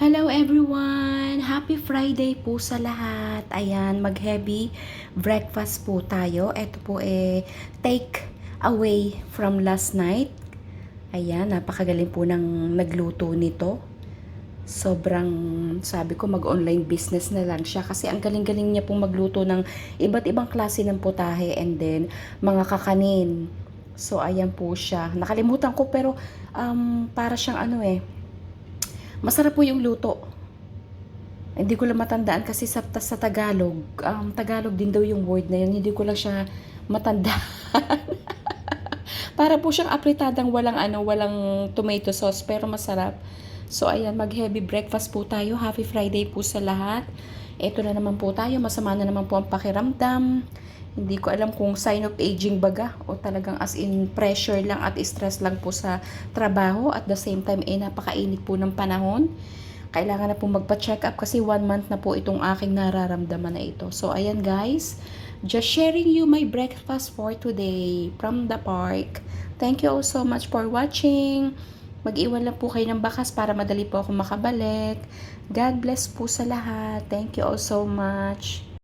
Hello everyone! Happy Friday po sa lahat. Ayan, mag-heavy breakfast po tayo. Ito po take away from last night. Ayan, napakagaling po ng nagluto nito. Sobrang sabi ko mag-online business na lang siya kasi ang galing-galing niya pong magluto ng iba't ibang klase ng putahe and then mga kakanin. So ayan po siya. Nakalimutan ko pero para siyang masarap po yung luto. Hindi ko lang matandaan kasi sa Tagalog, Tagalog din daw yung word na yun. Hindi ko lang siya matandaan. Para po siyang apritadang walang tomato sauce pero masarap. So ayan, mag-heavy breakfast po tayo. Happy Friday po sa lahat. Ito na naman po tayo, masama na naman po ang pakiramdam. Hindi ko alam kung sign of aging baga o talagang as in pressure lang at stress lang po sa trabaho. At the same time, napakainit po ng panahon. Kailangan na po magpa-check up kasi 1 month na po itong aking nararamdaman na ito. So, ayan guys, just sharing you my breakfast for today from the park. Thank you all so much for watching. Mag-iwan lang po kayo ng bakas para madali po ako makabalik. God bless po sa lahat. Thank you all so much.